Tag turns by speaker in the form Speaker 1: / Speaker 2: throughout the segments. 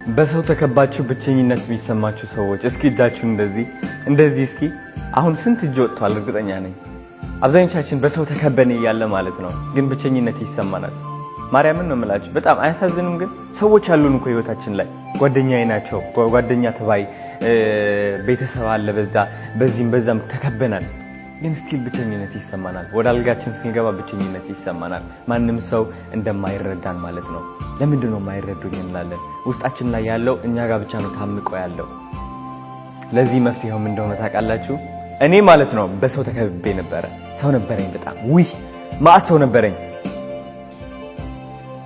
Speaker 1: በሰው ተከባችሁ ብቸኝነት የሚሰማችሁ ሰዎች እስኪ እጃችሁን እንደዚህ እስኪ። አሁን ስንት እጅ ወጥቷል? እርግጠኛ ነኝ አብዛኞቻችን በሰው ተከበን እያለ ማለት ነው፣ ግን ብቸኝነት ይሰማናል። ማርያምን ነው የምላችሁ። በጣም አያሳዝንም? ግን ሰዎች አሉን እኮ ህይወታችን ላይ ጓደኛዬ ናቸው፣ ጓደኛ ተባይ ቤተሰብ አለ፣ በዚህም በዛም ተከበናል፣ ግን ስቲል ብቸኝነት ይሰማናል። ወደ አልጋችን ስንገባ ብቸኝነት ይሰማናል። ማንም ሰው እንደማይረዳን ማለት ነው። ለምንድን ነው የማይረዱኝ እንላለን። ውስጣችን ላይ ያለው እኛ ጋር ብቻ ነው ታምቆ ያለው። ለዚህ መፍትሄው ምን እንደሆነ ታውቃላችሁ? እኔ ማለት ነው በሰው ተከብቤ ነበረ። ሰው ነበረኝ፣ በጣም ማአት ሰው ነበረኝ።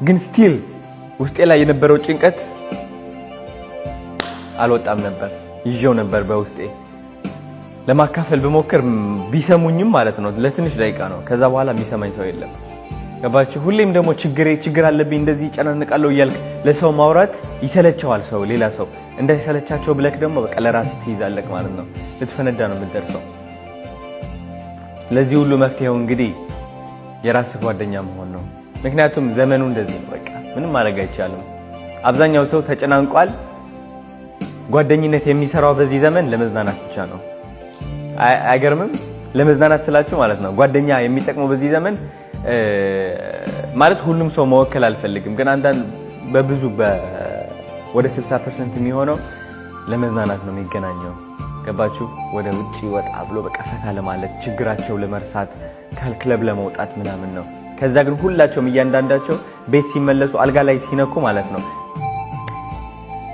Speaker 1: ግን ስቲል ውስጤ ላይ የነበረው ጭንቀት አልወጣም ነበር፣ ይዤው ነበር በውስጤ። ለማካፈል በሞክር ቢሰሙኝም ማለት ነው ለትንሽ ደቂቃ ነው። ከዛ በኋላ የሚሰማኝ ሰው የለም። ገባችሁ? ሁሌም ደግሞ ችግር አለብኝ እንደዚህ ጨናንቃለሁ እያልክ ለሰው ማውራት ይሰለቸዋል ሰው። ሌላ ሰው እንዳይሰለቻቸው ብለክ ደግሞ በቃ ለራስህ ትይዛለህ ማለት ነው። ልትፈነዳ ነው የምትደርሰው። ለዚህ ሁሉ መፍትሄው እንግዲህ የራስህ ጓደኛ መሆን ነው። ምክንያቱም ዘመኑ እንደዚህ ነው። በቃ ምንም ማድረግ አይቻልም። አብዛኛው ሰው ተጨናንቋል። ጓደኝነት የሚሰራው በዚህ ዘመን ለመዝናናት ብቻ ነው። አይገርምም? ለመዝናናት ስላችሁ ማለት ነው ጓደኛ የሚጠቅመው በዚህ ዘመን ማለት ሁሉም ሰው መወከል አልፈልግም፣ ግን አንዳንድ በብዙ ወደ 60% የሚሆነው ለመዝናናት ነው የሚገናኘው። ገባችሁ? ወደ ውጪ ወጣ ብሎ በቃ ፈታ ለማለት ችግራቸው ለመርሳት ክለብ ለመውጣት ምናምን ነው። ከዛ ግን ሁላቸውም እያንዳንዳቸው ቤት ሲመለሱ አልጋ ላይ ሲነኩ ማለት ነው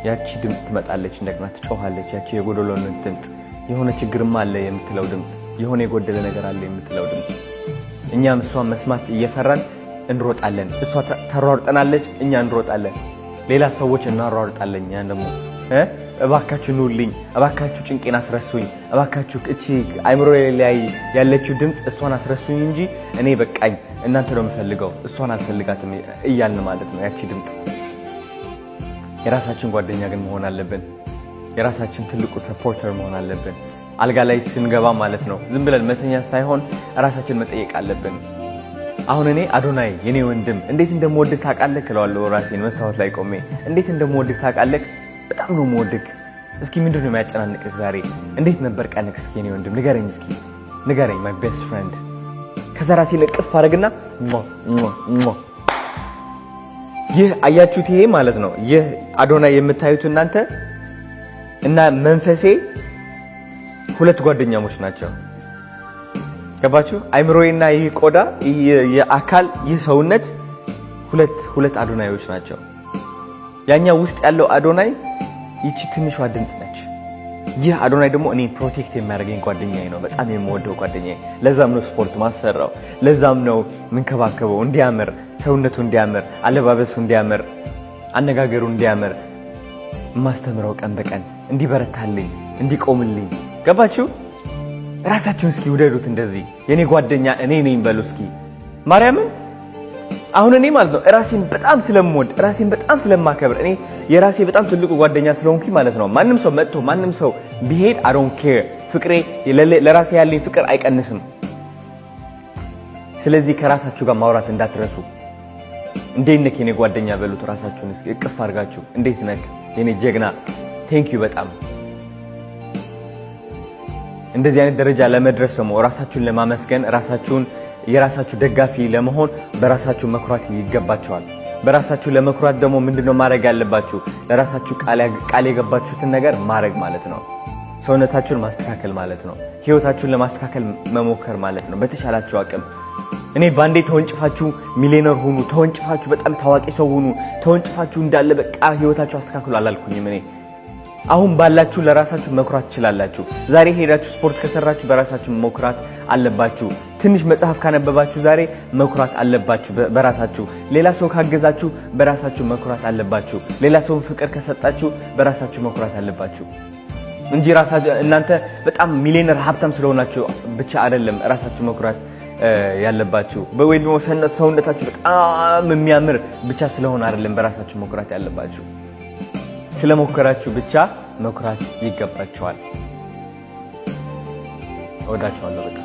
Speaker 1: ያቺ ድምፅ ትመጣለች፣ እንደገና ትጮኻለች። ያቺ የጎደሎነት ድምፅ፣ የሆነ ችግርም አለ የምትለው ድምፅ፣ የሆነ የጎደለ ነገር አለ የምትለው ድምፅ። እኛም እሷን መስማት እየፈራን እንሮጣለን። እሷ ታሯርጠናለች፣ እኛ እንሮጣለን። ሌላ ሰዎች እናሯርጣለን። እኛ ደግሞ እባካችሁ ኑልኝ፣ እባካችሁ ጭንቄን አስረሱኝ፣ እባካችሁ እቺ አይምሮ ላይ ያለችው ድምፅ እሷን አስረሱኝ እንጂ እኔ በቃኝ፣ እናንተ ነው የምፈልገው፣ እሷን አልፈልጋትም እያልን ማለት ነው። ያቺ ድምፅ። የራሳችን ጓደኛ ግን መሆን አለብን። የራሳችን ትልቁ ሰፖርተር መሆን አለብን። አልጋ ላይ ስንገባ ማለት ነው ዝም ብለን መተኛ ሳይሆን ራሳችን መጠየቅ አለብን። አሁን እኔ አዶናይ የኔ ወንድም እንዴት እንደምወድህ ታውቃለህ እለዋለሁ ራሴን መስታወት ላይ ቆሜ። እንዴት እንደምወድህ ታውቃለህ? በጣም ነው የምወድህ። እስኪ ምንድነው የሚያጨናንቅህ ዛሬ? እንዴት ነበር ቀንክ? እስኪ የኔ ወንድም ንገረኝ፣ እስኪ ንገረኝ ማይ ቤስት ፍሬንድ። ከዛ ራሴን እቅፍ አድርግና ይህ አያችሁት? ይሄ ማለት ነው ይህ አዶናይ የምታዩት እናንተ እና መንፈሴ ሁለት ጓደኛሞች ናቸው። ገባችሁ? አይምሮዬና ይህ ቆዳ የአካል ይህ ሰውነት ሁለት አዶናዮች ናቸው። ያኛው ውስጥ ያለው አዶናይ ይቺ ትንሿ ድምፅ ነች። ይህ አዶናይ ደግሞ እኔ ፕሮቴክት የሚያደርገኝ ጓደኛዬ ነው። በጣም የምወደው ጓደኛዬ። ለዛም ነው ስፖርት ማሰራው፣ ለዛም ነው ምንከባከበው፣ እንዲያምር፣ ሰውነቱ እንዲያምር፣ አለባበሱ እንዲያምር፣ አነጋገሩ እንዲያምር ማስተምረው፣ ቀን በቀን እንዲበረታልኝ፣ እንዲቆምልኝ። ገባችሁ? ራሳችሁን እስኪ ውደዱት። እንደዚህ የኔ ጓደኛ እኔ ነኝ በሉ እስኪ ማርያምን። አሁን እኔ ማለት ነው ራሴን በጣም ስለምወድ፣ ራሴን በጣም ስለማከብር፣ እኔ የራሴ በጣም ትልቁ ጓደኛ ስለሆንኩኝ ማለት ነው ማንም ሰው መጥቶ ማንም ሰው ቢሄድ I don't care። ፍቅሬ ለራሴ ያለኝ ፍቅር አይቀንስም። ስለዚህ ከራሳችሁ ጋር ማውራት እንዳትረሱ። እንዴት ነህ የኔ ጓደኛ በሉት። ራሳችሁን እስኪ እቅፍ አድርጋችሁ እንዴት ነህ የኔ ጀግና፣ ቴንክ ዩ በጣም። እንደዚህ አይነት ደረጃ ለመድረስ ደግሞ ራሳችሁን ለማመስገን የራሳችሁ ደጋፊ ለመሆን በራሳችሁ መኩራት ይገባችኋል። በራሳችሁ ለመኩራት ደግሞ ምንድነው ማድረግ ያለባችሁ? ለራሳችሁ ቃል የገባችሁትን ነገር ማድረግ ማለት ነው። ሰውነታችሁን ማስተካከል ማለት ነው። ህይወታችሁን ለማስተካከል መሞከር ማለት ነው በተሻላችሁ አቅም። እኔ ባንዴ ተወንጭፋችሁ ሚሊዮነር ሁኑ፣ ተወንጭፋችሁ በጣም ታዋቂ ሰው ሁኑ፣ ተወንጭፋችሁ እንዳለ በቃ ህይወታችሁ አስተካክሉ አላልኩኝም። እኔ አሁን ባላችሁ ለራሳችሁ መኩራት ትችላላችሁ። ዛሬ ሄዳችሁ ስፖርት ከሰራችሁ በራሳችሁ መኩራት አለባችሁ። ትንሽ መጽሐፍ ካነበባችሁ ዛሬ መኩራት አለባችሁ በራሳችሁ። ሌላ ሰው ካገዛችሁ በራሳችሁ መኩራት አለባችሁ። ሌላ ሰው ፍቅር ከሰጣችሁ በራሳችሁ መኩራት አለባችሁ እንጂ እናንተ በጣም ሚሊዮነር ሀብታም ስለሆናችሁ ብቻ አይደለም ራሳችሁ መኩራት ያለባችሁ። ወይ ደግሞ ሰውነታችሁ በጣም የሚያምር ብቻ ስለሆነ አይደለም በራሳችሁ መኩራት ያለባችሁ። ስለሞከራችሁ ብቻ መኩራት ይገባችኋል። እወዳችኋለሁ በጣም።